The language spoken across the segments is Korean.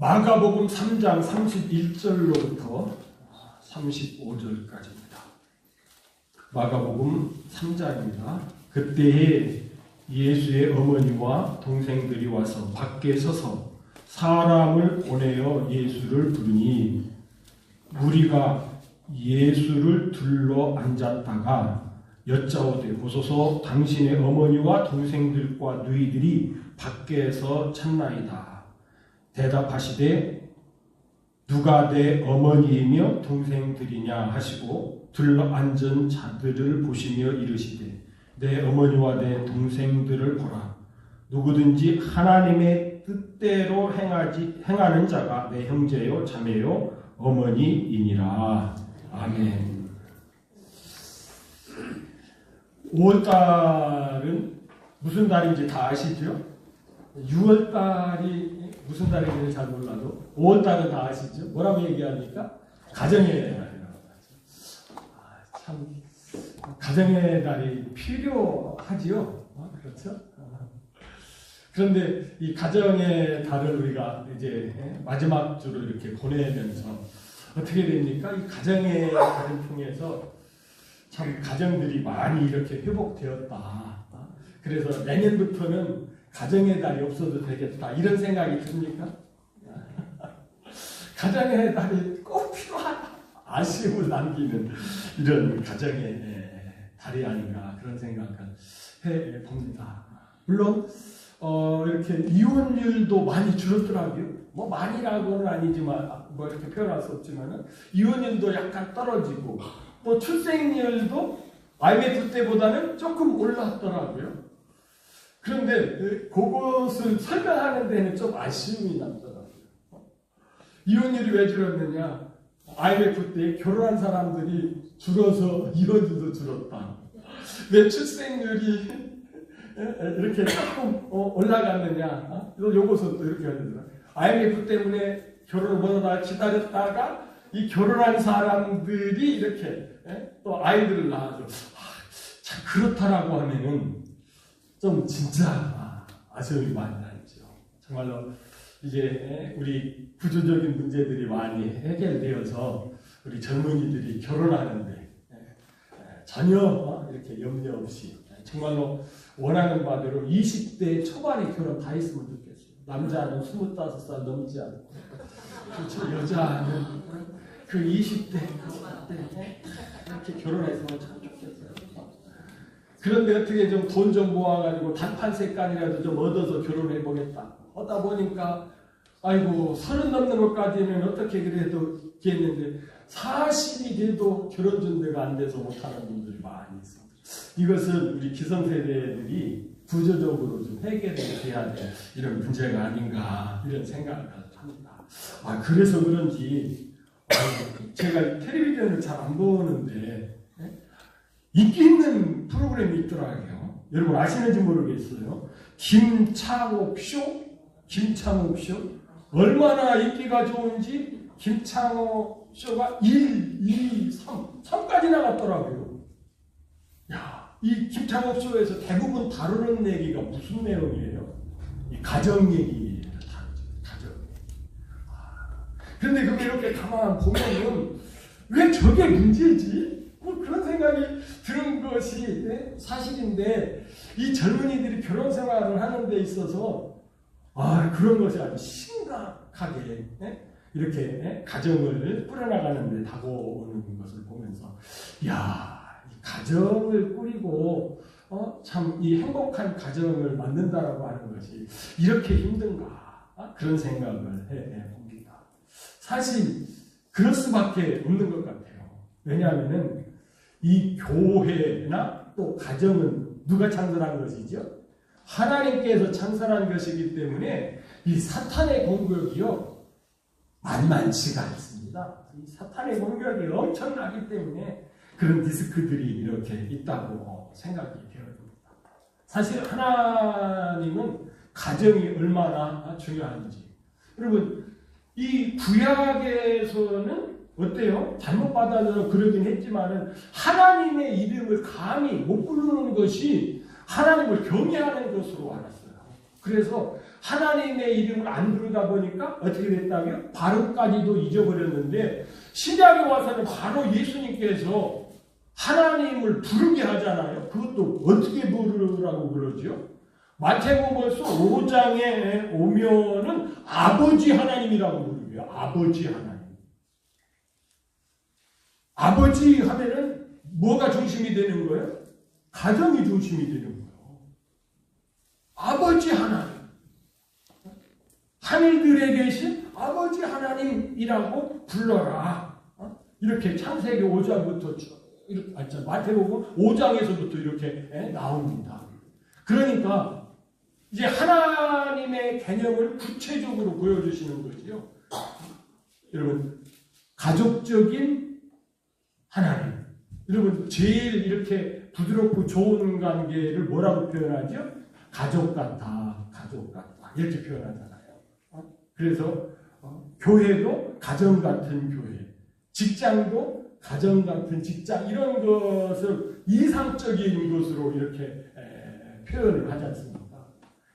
마가복음 3장 31절로부터 35절까지입니다. 마가복음 3장입니다. 그때에 예수의 어머니와 동생들이 와서 밖에 서서 사람을 보내어 예수를 부르니 무리가 예수를 둘러 앉았다가 여짜오되 보소서 당신의 어머니와 동생들과 너희들이 밖에서 찾나이다. 대답하시되 누가 내 어머니이며 동생들이냐 하시고 둘러앉은 자들을 보시며 이르시되 내 어머니와 내 동생들을 보라. 누구든지 하나님의 뜻대로 행하는 자가 내 형제요 자매요 어머니이니라. 아멘. 5월달은 무슨 달인지 다 아시죠? 6월달이 무슨 달인지 잘 몰라도 5월달은 다 아시죠? 뭐라고 얘기합니까? 가정의 달이라고 하죠. 참 가정의 달이 필요하지요. 그렇죠? 그런데 이 가정의 달을 우리가 이제 마지막 주로 이렇게 보내면서 어떻게 됩니까? 이 가정의 달을 통해서 참 가정들이 많이 이렇게 회복되었다. 그래서 내년부터는 가정의 달이 없어도 되겠다. 이런 생각이 듭니까? 가정의 달이 꼭 필요하다. 아쉬움을 남기는 이런 가정의 달이 아닌가 그런 생각을 해봅니다. 물론 이렇게 이혼율도 많이 줄었더라고요. 뭐 많이라고는 아니지만 뭐 이렇게 표현할 수 없지만은 이혼율도 약간 떨어지고 또 출생률도 IMF 때보다는 조금 올랐더라고요. 그런데 그것을 설명하는 데는 좀 아쉬움이 남더라고요. 이혼율이 왜 줄었느냐? IMF 때 결혼한 사람들이 줄어서 이혼율도 줄었다. 왜 출생률이 이렇게 조금 올라갔느냐? 요것은 또 이렇게 하더라. IMF 때문에 결혼을 못하다가 기다렸다가 이 결혼한 사람들이 이렇게 또 아이들을 낳아줘. 참 그렇다라고 하면은 좀 진짜 아쉬움이 많이 나죠. 정말로 이제 우리 구조적인 문제들이 많이 해결되어서 우리 젊은이들이 결혼하는데 전혀 이렇게 염려 없이 정말로 원하는 바대로 20대 초반에 결혼 다 했으면 좋겠어요. 남자는 25살 넘지 않고 그렇죠. 여자는 그 20대 때 이렇게 결혼했으면 참 좋겠어요. 그런데 어떻게 좀 돈 좀 모아가지고 단판세간이라도 좀 얻어서 결혼해보겠다. 하다 보니까 아이고 30 넘는 것까지는 어떻게 그래도 했는데 40이 돼도 결혼 준비가 안 돼서 못하는 분들이 많이 있습니다. 이것은 우리 기성세대들이 구조적으로 좀 해결해야 될 이런 문제가 아닌가 이런 생각을 합니다. 그래서 그런지 제가 텔레비전을 잘 안 보는데 인기 있는 프로그램이 있더라고요. 여러분 아시는지 모르겠어요. 김창옥 쇼? 김창옥 쇼? 얼마나 인기가 좋은지 김창옥 쇼가 1, 2, 3까지 나갔더라고요. 야, 이 김창옥 쇼에서 대부분 다루는 얘기가 무슨 내용이에요? 이 가정 얘기를 다루죠. 가정. 그런데 그게 이렇게 가만 보면은 왜 저게 문제지? 그런 생각이 드는 것이 사실인데 이 젊은이들이 결혼 생활을 하는 데 있어서 그런 것이 아주 심각하게 이렇게 가정을 꾸려나가는 데 다가오는 것을 보면서 이 가정을 꾸리고 참 이 행복한 가정을 만든다라고 하는 것이 이렇게 힘든가 그런 생각을 해봅니다. 사실 그럴 수밖에 없는 것 같아요. 왜냐하면은 이 교회나 또 가정은 누가 창설한 것이죠? 하나님께서 창설한 것이기 때문에 이 사탄의 공격이요 만만치가 않습니다. 이 사탄의 공격이 엄청나기 때문에 그런 리스크들이 이렇게 있다고 생각이 되어집니다. 사실 하나님은 가정이 얼마나 중요한지 여러분 이 구약에서는 어때요? 잘못 받아들여 그러긴 했지만은 하나님의 이름을 감히 못 부르는 것이 하나님을 경외하는 것으로 알았어요. 그래서 하나님의 이름을 안 부르다 보니까 어떻게 됐다고요? 바로까지도 잊어버렸는데 신약에 와서는 바로 예수님께서 하나님을 부르게 하잖아요. 그것도 어떻게 부르라고 그러죠? 마태복음서 5장에 오면은 아버지 하나님이라고 부르고요. 아버지 하나님. 아버지 하면은 뭐가 중심이 되는 거예요? 가정이 중심이 되는 거예요. 아버지 하나님. 하늘들에 계신 아버지 하나님이라고 불러라. 이렇게 창세기 5장부터 마태복음 5장에서부터 이렇게 나옵니다. 그러니까 이제 하나님의 개념을 구체적으로 보여주시는 거지요. 여러분, 가족적인 하나님. 여러분, 제일 이렇게 부드럽고 좋은 관계를 뭐라고 표현하죠? 가족 같다, 가족 같다. 이렇게 표현하잖아요. 그래서 교회도 가정 같은 교회, 직장도 가정 같은 직장, 이런 것을 이상적인 것으로 이렇게 표현을 하지 않습니까?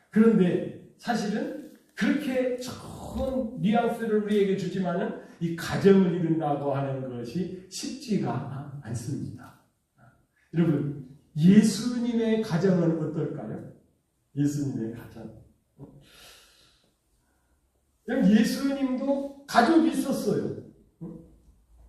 그런데 사실은 그렇게 좋은 뉘앙스를 우리에게 주지만은 이 가정을 이룬다고 하는 것이 쉽지가 않습니다. 여러분, 예수님의 가정은 어떨까요? 예수님의 가정. 예수님도 가족이 있었어요.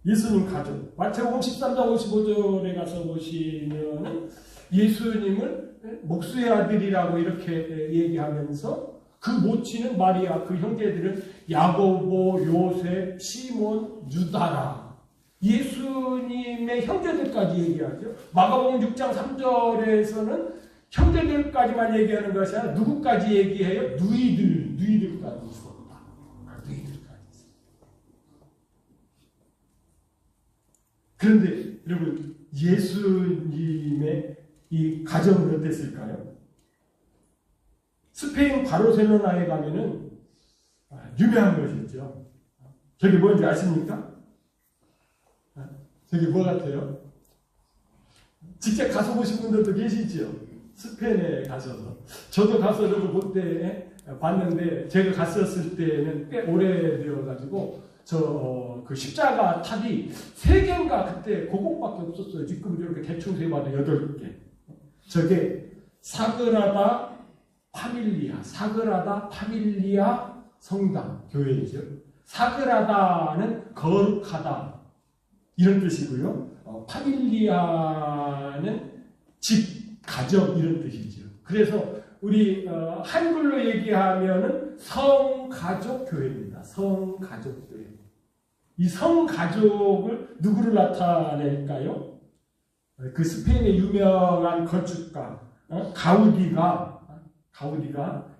예수님 가족. 마태복음 13장 55절에 가서 보시면은 예수님을 목수의 아들이라고 이렇게 얘기하면서 그 모친은 마리아, 그 형제들은 야고보, 요셉, 시몬, 유다라. 예수님의 형제들까지 얘기하죠. 마가복음 6장 3절에서는 형제들까지만 얘기하는 것이 아니라 누구까지 얘기해요? 누이들까지 있습니다. 누이들까지 있습니다. 그런데 여러분, 예수님의 이 가정은 어땠을까요? 스페인 바르셀로나에 가면은 유명한 것이죠. 저기 뭔지 아십니까? 저기 뭐 같아요? 직접 가서 보신 분들도 계시죠? 스페인에 가셔서. 저도 가서 그때 봤는데, 제가 갔었을 때는 꽤 오래되어가지고, 그 십자가 탑이 3개인가 그때 그것밖에 없었어요. 지금 이렇게 대충 세봐도 8개. 저게 사그라다 파밀리아 성당, 교회이죠. 사그라다는 거룩하다. 이런 뜻이고요. 파밀리아는 집, 가정, 이런 뜻이죠. 그래서 우리 한글로 얘기하면은 성가족교회입니다. 성가족교회. 이 성가족을 누구를 나타낼까요? 그 스페인의 유명한 건축가 가우디가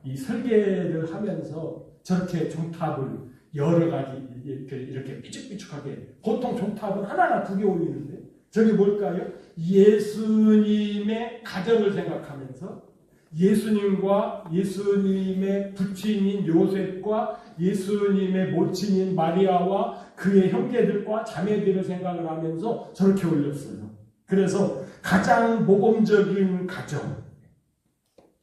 이 설계를 하면서 저렇게 종탑을 여러 가지 이렇게 삐죽삐죽하게, 보통 종탑은 하나나 2개 올리는데 저게 뭘까요? 예수님의 가정을 생각하면서 예수님과 예수님의 부친인 요셉과 예수님의 모친인 마리아와 그의 형제들과 자매들을 생각을 하면서 저렇게 올렸어요. 그래서 가장 모범적인 가정,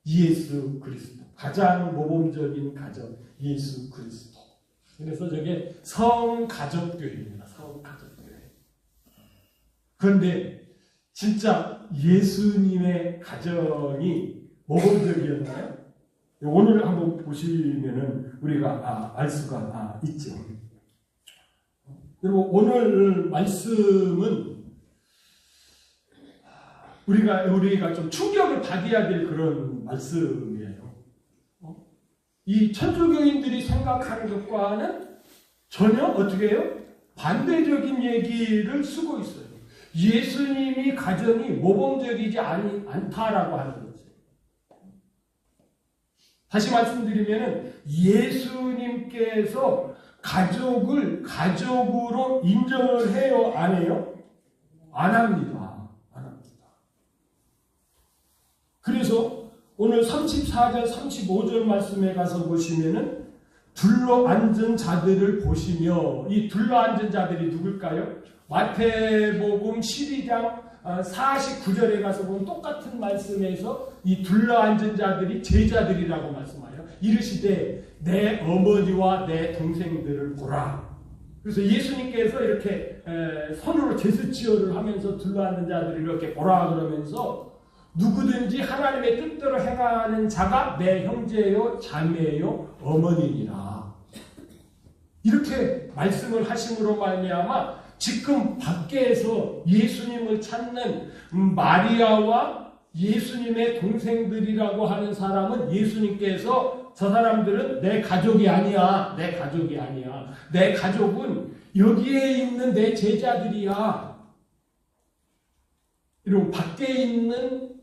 예수 그리스도. 가장 모범적인 가정, 예수 그리스도. 그래서 저게 성가족교회입니다. 성가족교회. 그런데 진짜 예수님의 가정이 모범적이었나요? 오늘 한번 보시면은 우리가 알 수가 있죠. 그리고 오늘 말씀은 우리가 좀 충격을 받아야 될 그런 말씀이에요. 이 천주교인들이 생각하는 것과는 전혀 어떻게 해요? 반대적인 얘기를 쓰고 있어요. 예수님이 가정이 모범적이지 않다라고 하는 거죠. 다시 말씀드리면 예수님께서 가족을 가족으로 인정을 해요? 안 해요? 안 합니다. 안 합니다. 그래서 오늘 34절, 35절 말씀에 가서 보시면은 둘러앉은 자들을 보시며, 이 둘러앉은 자들이 누굴까요? 마태복음 12장 49절에 가서 보면 똑같은 말씀에서 이 둘러앉은 자들이 제자들이라고 말씀하여 이르시되 내 어머니와 내 동생들을 보라. 그래서 예수님께서 이렇게 손으로 제스처를 하면서 둘러앉는 자들을 이렇게 보라 그러면서 누구든지 하나님의 뜻대로 행하는 자가 내 형제요 자매요 어머니니라. 이렇게 말씀을 하심으로 말미암아 지금 밖에서 예수님을 찾는 마리아와 예수님의 동생들이라고 하는 사람은 예수님께서 저 사람들은 내 가족이 아니야. 내 가족이 아니야. 내 가족은 여기에 있는 내 제자들이야. 이런 밖에 있는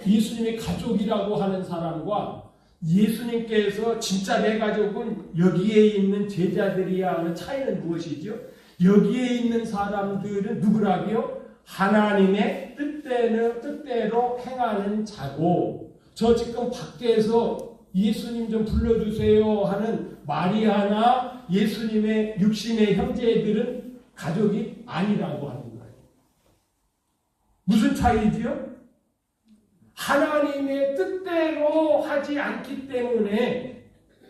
예수님의 가족이라고 하는 사람과 예수님께서 진짜 내 가족은 여기에 있는 제자들이야 하는 차이는 무엇이죠? 여기에 있는 사람들은 누구라고요? 하나님의 뜻대로 행하는 자고, 저 지금 밖에서 예수님 좀 불러주세요 하는 마리아나 예수님의 육신의 형제들은 가족이 아니라고 하는 거예요. 무슨 차이지요? 하나님의 뜻대로 하지 않기 때문에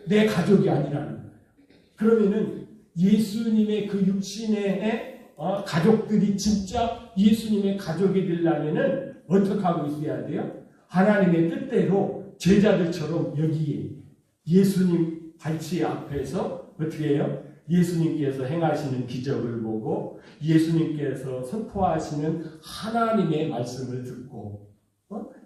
내 가족이 아니라는 거예요. 그러면은 예수님의 그 육신의 가족들이 진짜 예수님의 가족이 되려면은 어떻게 하고 있어야 돼요? 하나님의 뜻대로 제자들처럼 여기에 예수님 발치 앞에서 어떻게 해요? 예수님께서 행하시는 기적을 보고 예수님께서 선포하시는 하나님의 말씀을 듣고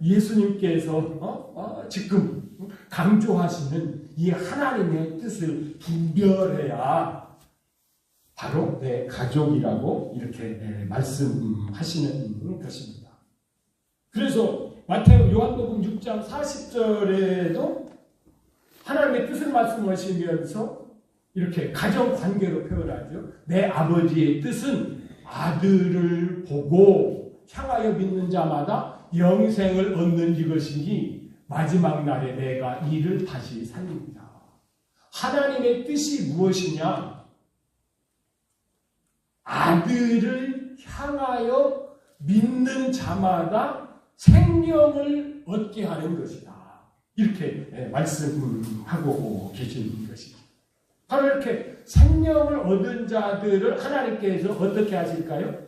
예수님께서 지금 강조하시는 이 하나님의 뜻을 분별해야 바로 내 가족이라고 이렇게 말씀하시는 것입니다. 그래서 마태오 요한복음 6장 40절에도 하나님의 뜻을 말씀하시면서 이렇게 가정관계로 표현하죠. 내 아버지의 뜻은 아들을 보고 향하여 믿는 자마다 영생을 얻는 이것이니 마지막 날에 내가 이를 다시 살립니다. 하나님의 뜻이 무엇이냐? 아들을 향하여 믿는 자마다 생명을 얻게 하는 것이다. 이렇게 말씀하고 계신 것이죠. 바로 이렇게 생명을 얻은 자들을 하나님께서 어떻게 하실까요?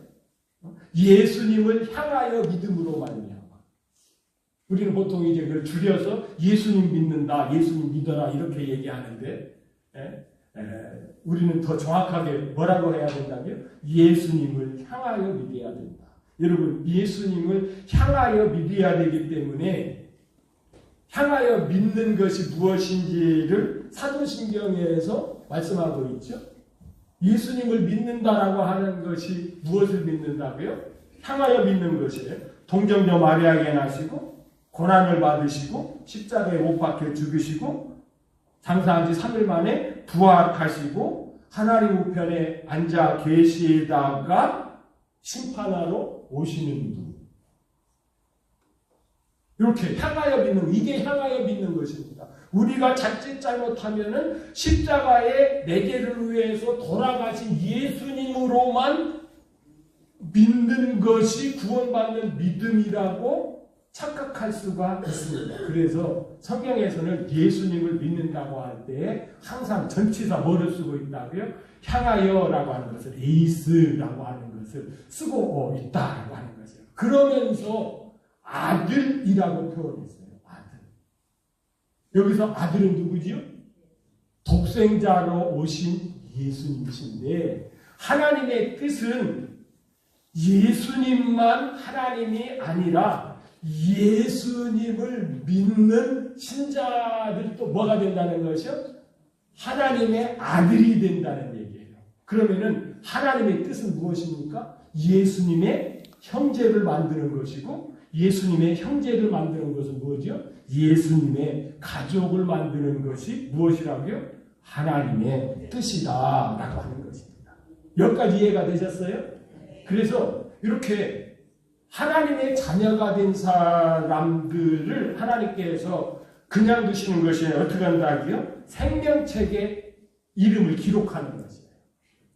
예수님을 향하여 믿음으로 말미암아. 우리는 보통 이제 그걸 줄여서 예수님 믿는다, 예수님 믿어라 이렇게 얘기하는데, 우리는 더 정확하게 뭐라고 해야 된다고요? 예수님을 향하여 믿어야 된다. 여러분, 예수님을 향하여 믿어야 되기 때문에 향하여 믿는 것이 무엇인지를 사도신경에서 말씀하고 있죠. 예수님을 믿는다라고 하는 것이 무엇을 믿는다고요? 향하여 믿는 것이에요. 동정녀 마리아에게 나시고 고난을 받으시고 십자가에 못 박혀 죽으시고 장사한 지 3일 만에 부활하시고 하나님 우편에 앉아 계시다가 심판하러 오시는 분. 이렇게 향하여 믿는, 이게 향하여 믿는 것입니다. 우리가 자칫 잘못하면은 십자가에 내 죄를 위해서 돌아가신 예수님으로만 믿는 것이 구원받는 믿음이라고 착각할 수가 있습니다. 그래서 성경에서는 예수님을 믿는다고 할 때 항상 전치사 뭐를 쓰고 있다고요? 향하여라고 하는 것을 에이스라고 하는 것을 쓰고 있다라고 하는 것이에요. 그러면서 아들이라고 표현했어요. 아들. 여기서 아들은 누구지요? 독생자로 오신 예수님이신데 하나님의 뜻은 예수님만 하나님이 아니라 예수님을 믿는 신자들도 뭐가 된다는 것이요? 하나님의 아들이 된다는 얘기예요. 그러면은 하나님의 뜻은 무엇입니까? 예수님의 형제를 만드는 것이고 예수님의 형제를 만드는 것은 뭐죠? 예수님의 가족을 만드는 것이 무엇이라고요? 하나님의 뜻이다라고 하는 것입니다. 여기까지 이해가 되셨어요? 그래서 이렇게 하나님의 자녀가 된 사람들을 하나님께서 그냥 두시는 것이 어떻게 한다고요? 생명책에 이름을 기록하는 것이에요.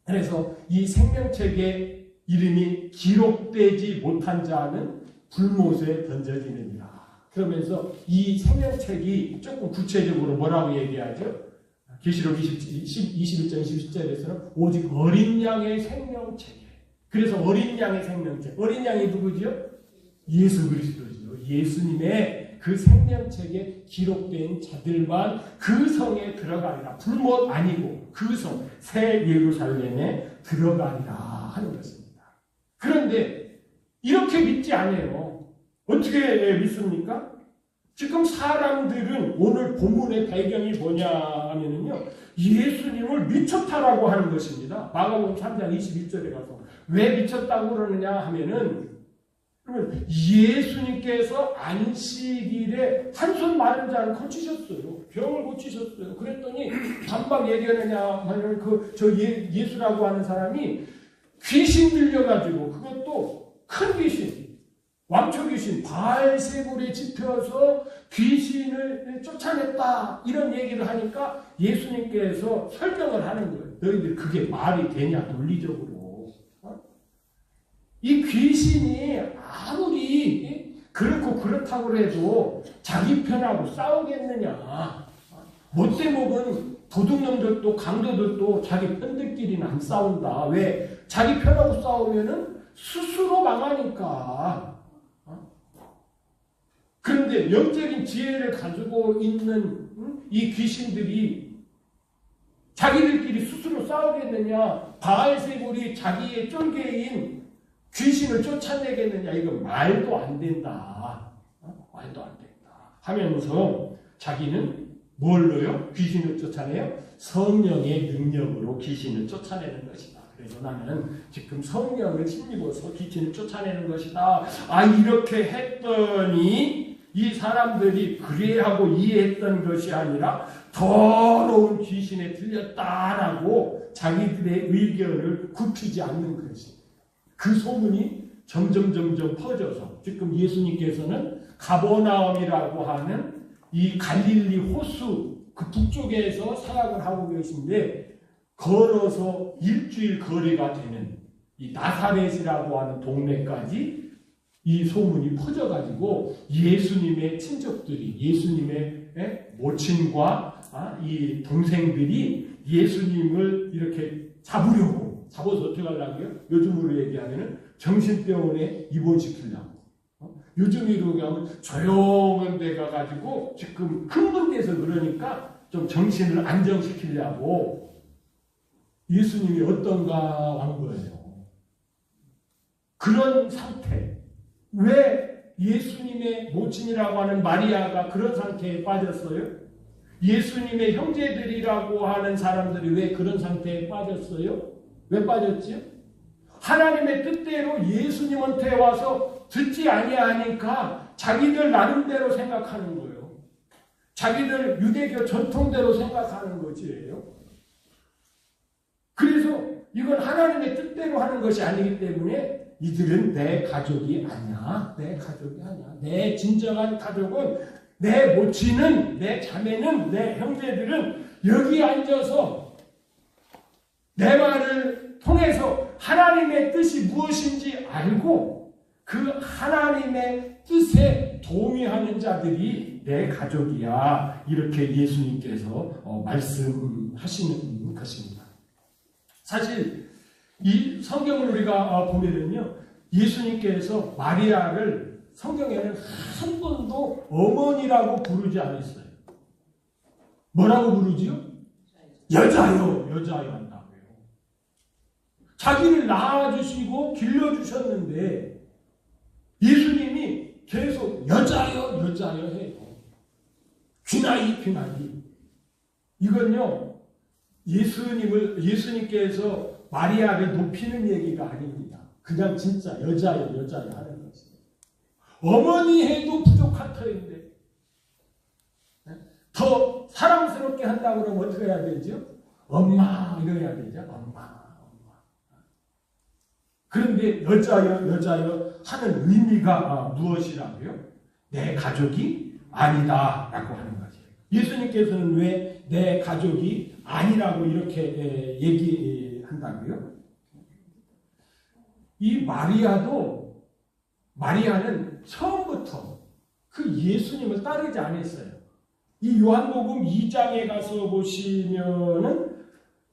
그래서 이 생명책에 이름이 기록되지 못한 자는 불못에 던져지느니라. 그러면서 이 생명책이 조금 구체적으로 뭐라고 얘기하죠? 계시록 21장 20절에서는 오직 어린 양의 생명책이에요. 그래서 어린 양의 생명책. 어린 양이 누구지요? 예수 그리스도지요. 예수님의 그 생명책에 기록된 자들만 그 성에 들어가리라. 불못 아니고 그 성, 새 예루살렘에 들어가리라 하는 것입니다. 그런데 이렇게 믿지 않아요. 어떻게 믿습니까? 지금 사람들은 오늘 본문의 배경이 뭐냐 하면은요, 예수님을 미쳤다라고 하는 것입니다. 마가복음 3장 21절에 가서 왜 미쳤다고 그러느냐 하면은, 그러면 예수님께서 안식일에 한 손 마른 자를 고치셨어요. 병을 고치셨어요. 그랬더니 반박 얘기하느냐 하면 예수라고 하는 사람이 귀신 들려가지고, 그것도 큰 귀신, 왕초 귀신, 바알세불에 집혀서 귀신을 쫓아냈다, 이런 얘기를 하니까 예수님께서 설명을 하는 거예요. 너희들 그게 말이 되냐, 논리적으로. 이 귀신이 아무리 그렇고 그렇다고 해도 자기 편하고 싸우겠느냐. 못돼 먹은 도둑놈들도 강도들도 자기 편들끼리는 안 싸운다. 왜? 자기 편하고 싸우면은 스스로 망하니까. 그런데 영적인 지혜를 가지고 있는 이 귀신들이 자기들끼리 스스로 싸우겠느냐, 바알세불이 자기의 쫄개인 귀신을 쫓아내겠느냐, 이거 말도 안 된다. 말도 안 된다 하면서 자기는 뭘로요? 귀신을 쫓아내요? 성령의 능력으로 귀신을 쫓아내는 것이다. 그래서 나는 지금 성령을 힘입어서 귀신을 쫓아내는 것이다. 이렇게 했더니 이 사람들이 그래하고 이해했던 것이 아니라 더러운 귀신에 들렸다라고 자기들의 의견을 굽히지 않는 것이, 그 소문이 점점 퍼져서 지금 예수님께서는 가버나움이라고 하는 이 갈릴리 호수 그 북쪽에서 사역을 하고 계신데, 걸어서 일주일 거리가 되는 이 나사렛이라고 하는 동네까지 이 소문이 퍼져가지고 예수님의 친척들이, 예수님의 모친과 이 동생들이 예수님을 이렇게 잡으려고, 잡아서 어떻게 하려고요? 요즘으로 얘기하면 정신병원에 입원시키려고. 요즘으로 얘기하면 조용한 데 가가지고 지금 흥분돼서 그러니까 좀 정신을 안정시키려고 예수님이 어떤가 한 거예요. 그런 상태. 왜 예수님의 모친이라고 하는 마리아가 그런 상태에 빠졌어요? 예수님의 형제들이라고 하는 사람들이 왜 그런 상태에 빠졌어요? 왜 빠졌지요? 하나님의 뜻대로 예수님한테 와서 듣지 아니하니까 자기들 나름대로 생각하는 거예요. 자기들 유대교 전통대로 생각하는 것이에요. 그래서 이건 하나님의 뜻대로 하는 것이 아니기 때문에 이들은 내 가족이 아니야. 내 가족이 아니야. 내 진정한 가족은, 내 모친은, 내 자매는, 내 형제들은 여기 앉아서 내 말을 통해서 하나님의 뜻이 무엇인지 알고 그 하나님의 뜻에 동의하는 자들이 내 가족이야. 이렇게 예수님께서 말씀하시는 것입니다. 사실 이 성경을 우리가 보면은요, 예수님께서 마리아를 성경에는 한 번도 어머니라고 부르지 않았어요. 뭐라고 부르지요? 여자요 한다고요. 자기를 낳아주시고 길러주셨는데 예수님이 계속 여자요 해요. 귀나이. 이건요, 예수님께서 마리아를 높이는 얘기가 아닙니다. 그냥 진짜 여자요 하는 것이에요. 어머니 해도 부족한 터인데 더 사랑스럽게 한다고 그러면 어떻게 해야 되죠? 엄마 이래야 되죠. 엄마. 그런데 여자요 하는 의미가 무엇이라고요? 내 가족이 아니다라고 하는 거죠. 예수님께서는 왜 내 가족이 아니라고 이렇게 얘기한다고요? 이 마리아는 처음부터 그 예수님을 따르지 않았어요. 이 요한복음 2장에 가서 보시면은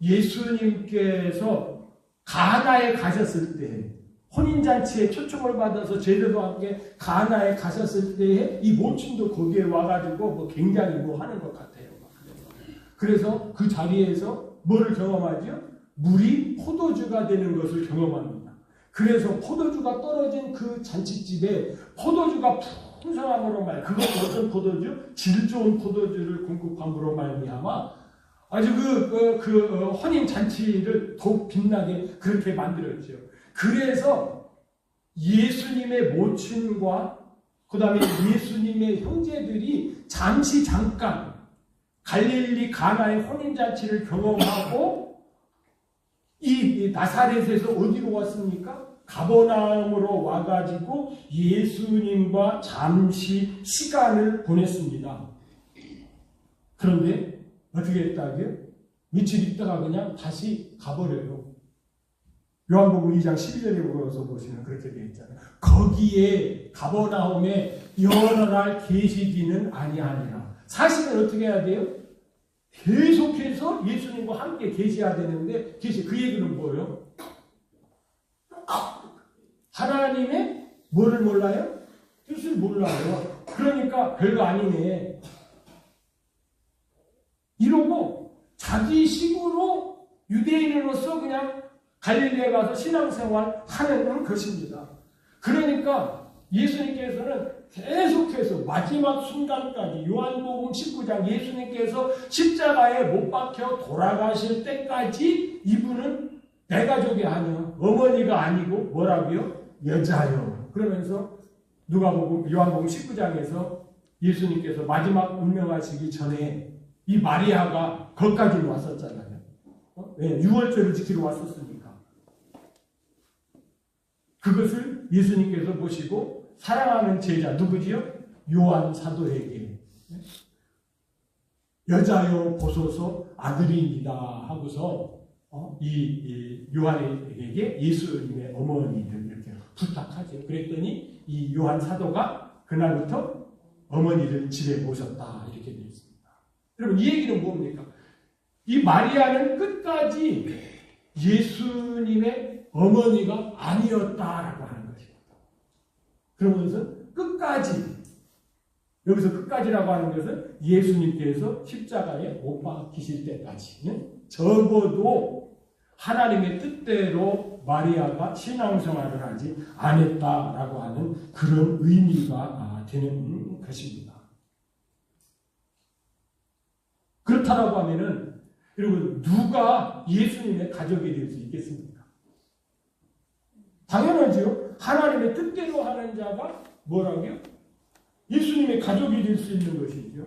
예수님께서 가나에 가셨을 때 혼인잔치에 초청을 받아서 제자도 함께 가나에 가셨을 때에 이 모친도 거기에 와가지고 뭐 굉장히 뭐 하는 것 같아요. 그래서 그 자리에서 뭐를 경험하죠? 물이 포도주가 되는 것을 경험합니다. 그래서 포도주가 떨어진 그 잔치집에 포도주가 풍성함으로 그건 어떤 포도주? 질 좋은 포도주를 공급함으로 말미암아 아주 혼인 잔치를 더욱 빛나게 그렇게 만들었죠. 그래서 예수님의 모친과 그 다음에 예수님의 형제들이 잠깐 갈릴리 가나의 혼인잔치를 경험하고 이 나사렛에서 어디로 왔습니까? 가버나움으로 와가지고 예수님과 잠시 시간을 보냈습니다. 그런데 어떻게 했다고요? 며칠 있다가 그냥 다시 가버려요. 요한복음 2장 12절에 물어서 보시면 그렇게 되어 있잖아요. 거기에 가버나움에 여러 날 계시지는 아니하니라. 사실은 어떻게 해야 돼요? 계속해서 예수님과 함께 계셔야 되는데 그 얘기는 뭐예요? 하나님의 뭐를 몰라요? 뜻을 몰라요. 그러니까 별거 아니네. 이러고 자기 식으로 유대인으로서 그냥 갈릴리에 가서 신앙생활 하는 것입니다. 그러니까 예수님께서는 계속해서 마지막 순간까지 요한복음 19장 예수님께서 십자가에 못 박혀 돌아가실 때까지 이분은 내 가족이 아니야. 어머니가 아니고 뭐라고요? 여자요. 그러면서 요한복음 19장에서 예수님께서 마지막 운명하시기 전에 이 마리아가 거기까지 왔었잖아요. 유월절을 지키러 왔었으니까. 그것을 예수님께서 보시고 사랑하는 제자 누구지요? 요한 사도에게 여자여 보소서 아들입니다 하고서 이 요한에게 예수님의 어머니를 이렇게 부탁하죠. 그랬더니 이 요한 사도가 그날부터 어머니를 집에 모셨다 이렇게 되어 있습니다. 여러분 이 얘기는 뭡니까? 이 마리아는 끝까지 예수님의 어머니가 아니었다라고 하는 것입니다. 그러면서 끝까지 여기서 끝까지라고 하는 것은 예수님께서 십자가에 못 박히실 때까지는 적어도 하나님의 뜻대로 마리아가 신앙생활을 하지 않았다라고 하는 그런 의미가 되는 것입니다. 그렇다라고 하면은 여러분 누가 예수님의 가족이 될 수 있겠습니까? 당연하지요. 하나님의 뜻대로 하는 자가 뭐라고요? 예수님의 가족이 될 수 있는 것이죠.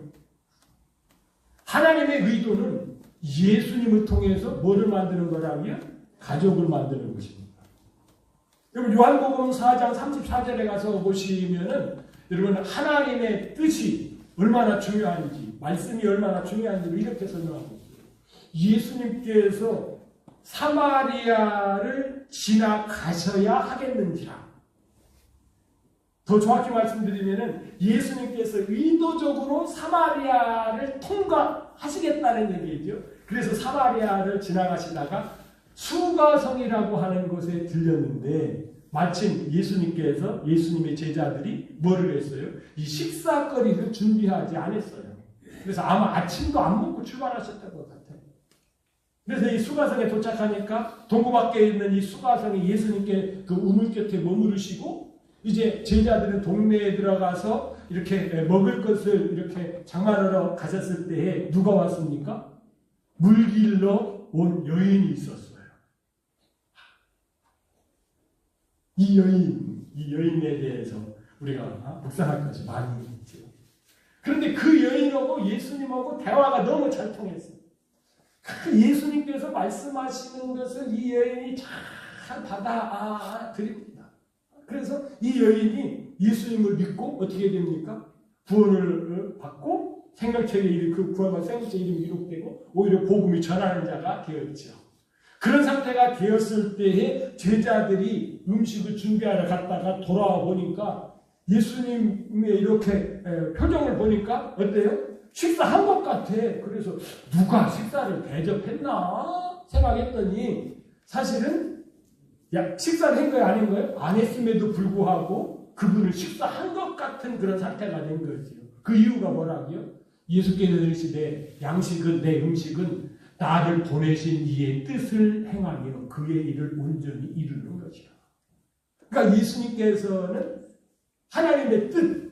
하나님의 의도는 예수님을 통해서 뭐를 만드는 거라고요? 가족을 만드는 것입니다. 여러분 요한복음 4장 34절에 가서 보시면은 여러분 하나님의 뜻이 얼마나 중요한지 말씀이 얼마나 중요한지를 이렇게 설명하고 있어요. 예수님께서 사마리아를 지나가셔야 하겠는지라. 더 정확히 말씀드리면은 예수님께서 의도적으로 사마리아를 통과하시겠다는 얘기죠. 그래서 사마리아를 지나가시다가 수가성이라고 하는 곳에 들렸는데 마침 예수님께서 예수님의 제자들이 뭐를 했어요? 이 식사거리를 준비하지 않았어요. 그래서 아마 아침도 안 먹고 출발하셨던 것 같아요. 그래서 이 수가성에 도착하니까 동구 밖에 있는 이 수가성이 예수님께 그 우물 곁에 머무르시고 이제 제자들은 동네에 들어가서 이렇게 먹을 것을 이렇게 장만하러 가셨을 때에 누가 왔습니까? 물길러 온 여인이 있었어요. 이 여인에 대해서 우리가 묵상할 것이 많이 있죠. 그런데 그 여인하고 예수님하고 대화가 너무 잘 통했어요. 예수님께서 말씀하시는 것을 이 여인이 잘 받아들입니다. 그래서 이 여인이 예수님을 믿고 어떻게 됩니까? 구원을 받고 생명책에 그 구원과 생명책 이름이 기록되고 오히려 복음이 전하는 자가 되었죠. 그런 상태가 되었을 때에 제자들이 음식을 준비하러 갔다가 돌아와 보니까 예수님의 이렇게 표정을 보니까 어때요? 식사한 것 같아. 그래서 누가 식사를 대접했나 생각했더니 사실은 식사를 한 거예요? 아닌 거예요? 안 했음에도 불구하고 그분은 식사한 것 같은 그런 상태가 된 거죠. 그 이유가 뭐라고요? 예수께서 이르시되 양식은 내 음식은 나를 보내신 이의 뜻을 행하며 그의 일을 온전히 이루는 것이야. 그러니까 예수님께서는 하나님의 뜻,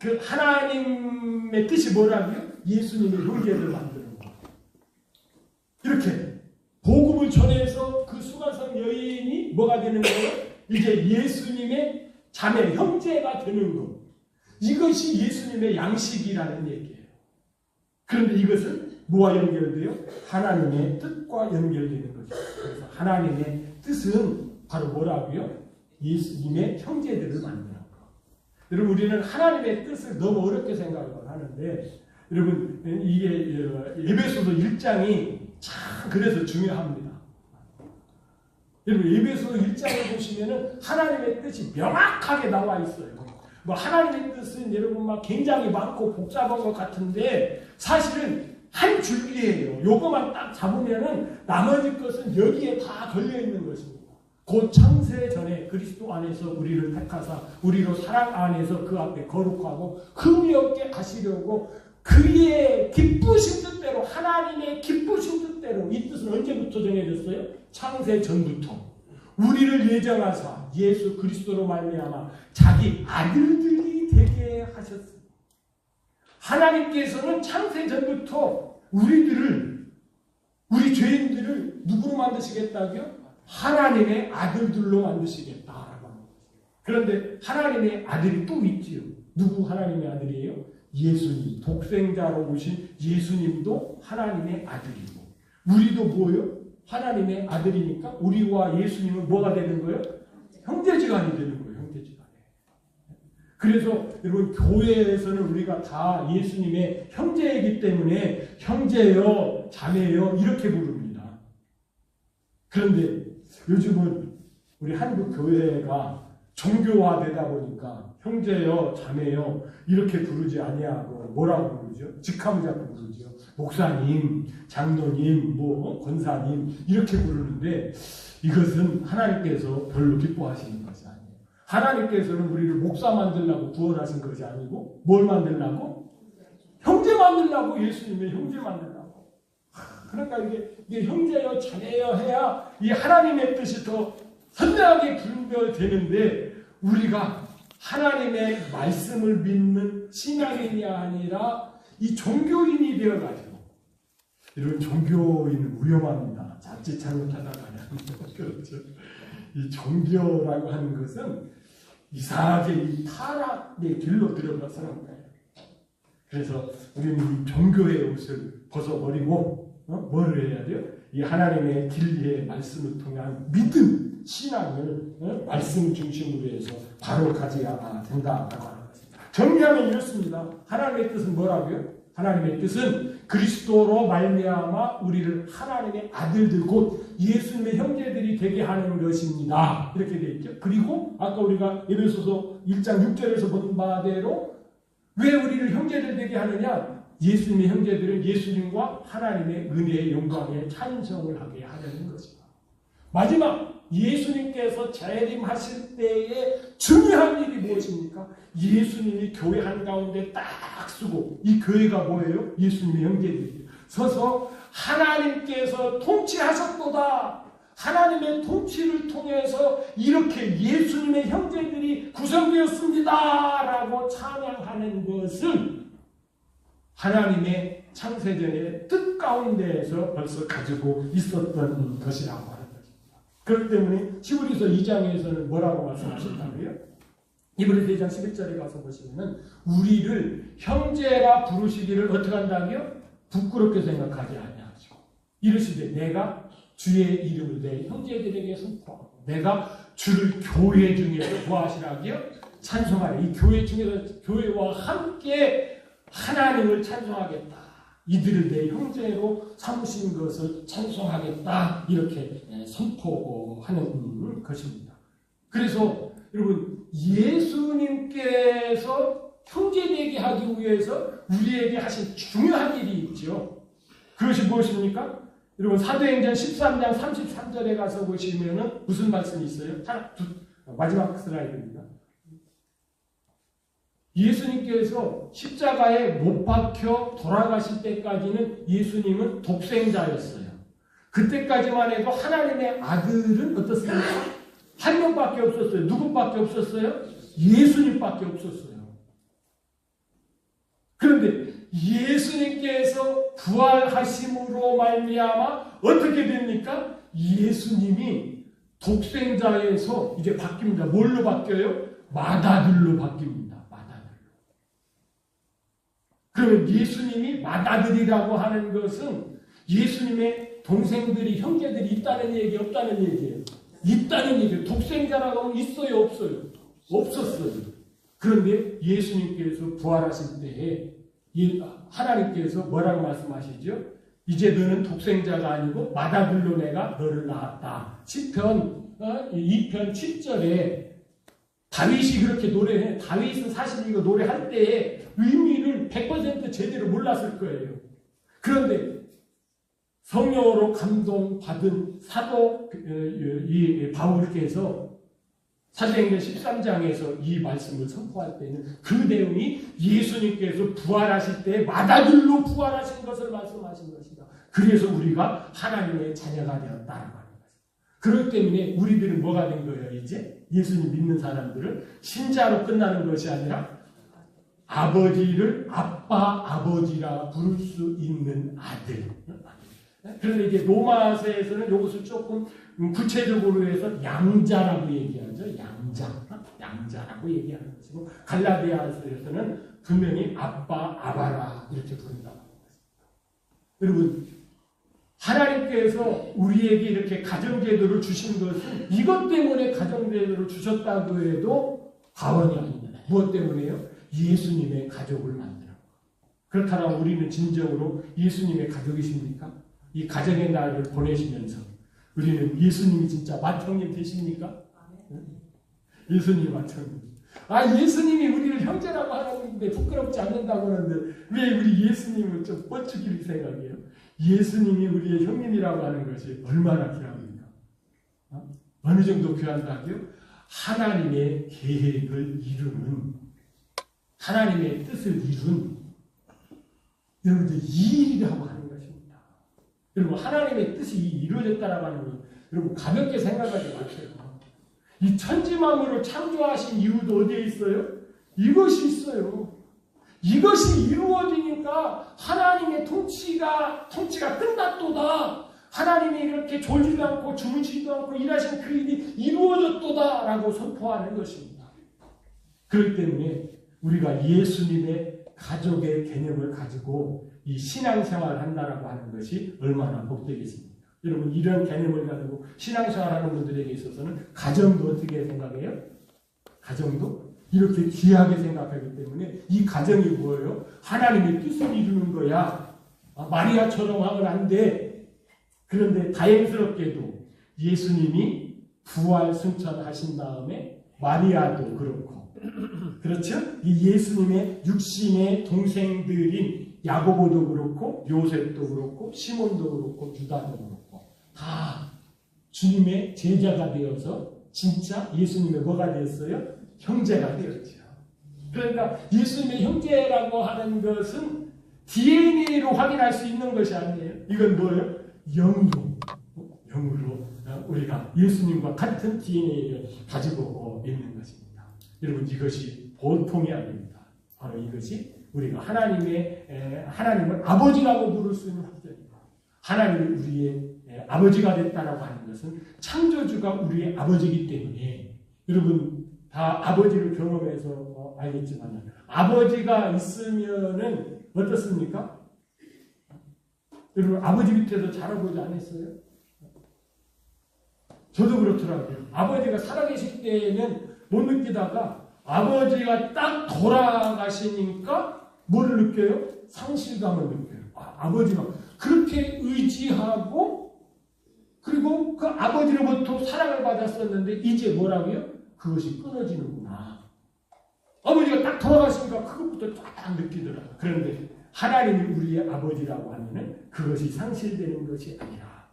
그 하나님의 뜻이 뭐라고요? 예수님의 형제를 만드는 거예요. 이렇게 복음을 전해서 그 수가성 여인이 뭐가 되는 거예요? 이제 예수님의 자매, 형제가 되는 거. 이것이 예수님의 양식이라는 얘기예요. 그런데 이것은 뭐와 연결돼요? 하나님의 뜻과 연결되는 거죠. 그래서 하나님의 뜻은 바로 뭐라고요? 예수님의 형제들을 만드는 거. 여러분, 우리는 하나님의 뜻을 너무 어렵게 생각을 하는데, 여러분, 이게 에베소서 1장이 참 그래서 중요합니다. 여러분, 에베소서 1장을 보시면은 하나님의 뜻이 명확하게 나와 있어요. 뭐 하나님의 뜻은 여러분 막 굉장히 많고 복잡한 것 같은데 사실은 한 줄기예요. 요거만 딱 잡으면은 나머지 것은 여기에 다 걸려 있는 것입니다. 곧 창세 전에 그리스도 안에서 우리를 택하사 우리로 사랑 안에서 그 앞에 거룩하고 흠이 없게 하시려고 그의 기쁘신 뜻대로, 하나님의 기쁘신 뜻대로. 이 뜻은 언제부터 정해졌어요? 창세 전부터 우리를 예정하사 예수 그리스도로 말미암아 자기 아들들이 되게 하셨습니다. 하나님께서는 창세 전부터 우리 죄인들을 누구로 만드시겠다고요? 하나님의 아들들로 만드시겠다라고 합니다. 그런데 하나님의 아들이 또 있지요. 누구 하나님의 아들이에요? 예수님, 독생자로 오신 예수님도 하나님의 아들이고, 우리도 뭐예요? 하나님의 아들이니까 우리와 예수님은 뭐가 되는 거예요? 형제지간이 되는 거예요. 형제지간이. 그래서 여러분, 교회에서는 우리가 다 예수님의 형제이기 때문에 형제여, 자매여 이렇게 부릅니다. 그런데 요즘은 우리 한국 교회가 종교화되다 보니까 형제여, 자매여 이렇게 부르지 아니하고 뭐라고 부르죠? 직함을 잡고 부르죠. 목사님, 장로님, 권사님 이렇게 부르는데 이것은 하나님께서 별로 기뻐하시는 것이 아니에요. 하나님께서는 우리를 목사 만들려고 구원하신 것이 아니고 뭘 만들려고? 형제 만들려고, 예수님의 형제 만들려고. 그러니까 이게 형제여, 자매여 해야 이 하나님의 뜻이 더 선명하게 분별되는데, 우리가 하나님의 말씀을 믿는 신앙인이 아니라 이 종교인이 되어가지고, 이런 종교인은 위험합니다. 자칫 잘못하다가 그렇죠. 이 종교라고 하는 것은 이상하게 이 타락의 길로 들어가서는 거예요. 그래서 우리는 이 종교의 옷을 벗어버리고 뭐를 해야 돼요? 이 하나님의 진리의 말씀을 통한 믿음, 신앙을 말씀 중심으로 해서 바로 가져야 된다라고 하는 것입니다. 정리하면 이렇습니다. 하나님의 뜻은 뭐라고요? 하나님의 뜻은 그리스도로 말미암아 우리를 하나님의 아들들, 곧 예수님의 형제들이 되게 하는 것입니다. 이렇게 되어 있죠. 그리고 아까 우리가 에베소서 1장 6절에서 본 바대로 왜 우리를 형제들 되게 하느냐? 예수님의 형제들은 예수님과 하나님의 은혜의 영광에 찬송을 하게 하려는 것입니다. 마지막, 예수님께서 재림하실 때의 중요한 일이 무엇입니까? 예수님이 교회 한가운데 딱 쓰고, 이 교회가 뭐예요? 예수님의 형제들이에요. 서서 하나님께서 통치하셨도다. 하나님의 통치를 통해서 이렇게 예수님의 형제들이 구성되었습니다 라고 찬양하는 것을 하나님의 창세전의 뜻 가운데에서 벌써 가지고 있었던 것이라고 하는 것입니다. 그렇기 때문에 히브리서 2장에서는 뭐라고 말씀하셨다고요? 히브리서 2장 11절에 가서 보시면은 우리를 형제라 부르시기를 어떻게 한다고요? 부끄럽게 생각하지 아니하시고 이르시되 내가 주의 이름을 내 형제들에게 선포하고 내가 주를 교회 중에서 구하시라고요? 찬송하라. 이 교회 중에서 교회와 함께 하나님을 찬송하겠다. 이들을 내 형제로 삼으신 것을 찬송하겠다. 이렇게 선포하는 것입니다. 그래서 여러분, 예수님께서 형제되게 하기 위해서 우리에게 하신 중요한 일이 있죠. 그것이 무엇입니까? 여러분 사도행전 13장 33절에 가서 보시면은 무슨 말씀이 있어요? 마지막 슬라이드입니다. 예수님께서 십자가에 못 박혀 돌아가실 때까지는 예수님은 독생자였어요. 그때까지만 해도 하나님의 아들은 어떻습니까? 한 명밖에 없었어요. 누구밖에 없었어요? 예수님밖에 없었어요. 그런데 예수님께서 부활하심으로 말미암아 어떻게 됩니까? 예수님이 독생자에서 이제 바뀝니다. 뭘로 바뀌어요? 맏아들로 바뀝니다. 맏아들로. 그러면 예수님이 맏아들이라고 하는 것은 예수님의 동생들이 형제들이 있다는 얘기 없다는 얘기예요. 있다는 얘기예요. 독생자라고 하면 있어요 없어요? 없었어요. 그런데 예수님께서 부활하실 때에 하나님께서 뭐라고 말씀하시죠? 이제 너는 독생자가 아니고 맏아들로 내가 너를 낳았다. 시편 2편 7절에 다윗이 그렇게 노래해. 다윗은 사실 이거 노래할 때에 의미를 100% 제대로 몰랐을 거예요. 그런데 성령으로 감동받은 사도 바울께서 사도행전 13장에서 이 말씀을 선포할 때는 그 내용이 예수님께서 부활하실 때 맏아들로 부활하신 것을 말씀하신 것이다. 그래서 우리가 하나님의 자녀가 되었다라고 하는 것입니다. 그렇기 때문에 우리들은 뭐가 된 거예요? 이제 예수님 믿는 사람들은 신자로 끝나는 것이 아니라 아버지를 아빠, 아버지라 부를 수 있는 아들. 그런데 이제 로마서에서는 이것을 조금 구체적으로 해서 양자라고 얘기하죠. 양자라고 얘기하는 것이고 갈라디아서에서는 분명히 아빠, 아바라 이렇게 부른다고 하는 것입니다. 여러분 하나님께서 우리에게 이렇게 가정제도를 주신 것은 이것 때문에 가정제도를 주셨다고 해도 과언이 아닙니다. 무엇 때문에요? 예수님의 가족을 만들어. 그렇다면 우리는 진정으로 예수님의 가족이십니까? 이 가정의 날을 보내시면서 우리는 예수님이 진짜 맏형님 되십니까? 예수님이 맏형님. 예수님이 우리를 형제라고 하는데 부끄럽지 않는다고 하는데 왜 우리 예수님은 좀 뻗치기를 생각해요? 예수님이 우리의 형님이라고 하는 것이 얼마나 귀합니까? 어느 정도 귀한다고요? 하나님의 계획을 이루는 하나님의 뜻을 이룬 여러분들 이 일이라고 하는 것입니다. 여러분 하나님의 뜻이 이루어졌다라고 하는 것 여러분 가볍게 생각하지 마세요. 이 천지만물을 창조하신 이유도 어디에 있어요? 이것이 있어요. 이것이 이루어지니까 하나님의 통치가 끝났도다. 하나님이 이렇게 졸지도 않고 주무시지도 않고 일하신 그 일이 이루어졌도다 라고 선포하는 것입니다. 그렇기 때문에 우리가 예수님의 가족의 개념을 가지고 이 신앙생활을 한다라고 하는 것이 얼마나 복되겠습니까? 여러분 이런 개념을 가지고 신앙생활하는 분들에게 있어서는 가정도 어떻게 생각해요? 가정도 이렇게 귀하게 생각하기 때문에 이 가정이 뭐예요? 하나님의 뜻을 이루는 거야. 마리아처럼 하면 안 돼. 그런데 다행스럽게도 예수님이 부활 승천하신 다음에 마리아도 그렇고 그렇죠? 이 예수님의 육신의 동생들인 야고보도 그렇고 요셉도 그렇고 시몬도 그렇고 유다도 그렇고 다 주님의 제자가 되어서 진짜 예수님의 뭐가 되었어요? 형제가 되었죠. 그러니까 예수님의 형제라고 하는 것은 DNA로 확인할 수 있는 것이 아니에요. 이건 뭐예요? 영으로 우리가 예수님과 같은 DNA를 가지고 있는 것입니다. 여러분 이것이 보통이 아닙니다. 바로 이것이 우리가 하나님을 아버지라고 부를 수 있는 확정입니다. 하나님이 우리의 아버지가 됐다라고 하는 것은 창조주가 우리의 아버지이기 때문에 여러분 다 아버지를 경험해서 알겠지만 아버지가 있으면은 어떻습니까? 여러분 아버지 밑에서 자라보지 않았어요? 저도 그렇더라고요. 아버지가 살아계실 때에는 못 느끼다가 아버지가 딱 돌아가시니까 뭐를 느껴요? 상실감을 느껴요. 아버지가 그렇게 의지하고 그리고 그 아버지로부터 사랑을 받았었는데 이제 뭐라고요? 그것이 끊어지는구나. 아버지가 딱 돌아가시니까 그것부터 쫙 느끼더라. 그런데 하나님이 우리의 아버지라고 하면은 그것이 상실되는 것이 아니라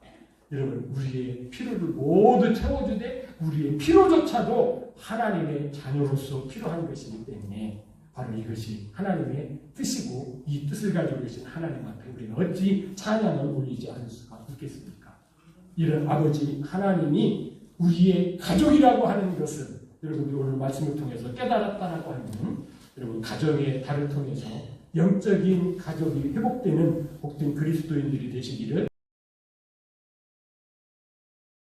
여러분 우리의 필요를 모두 채워주되 우리의 필요조차도 하나님의 자녀로서 필요한 것이기 때문에 바로 이것이 하나님의 뜻이고 이 뜻을 가지고 계신 하나님 앞에 우리는 어찌 찬양을 올리지 않을 수가 있겠습니까? 이런 아버지 하나님이 우리의 가족이라고 하는 것을 여러분들이 오늘 말씀을 통해서 깨달았다라고 하면 여러분 가정의 달을 통해서 영적인 가족이 회복되는 복된 그리스도인들이 되시기를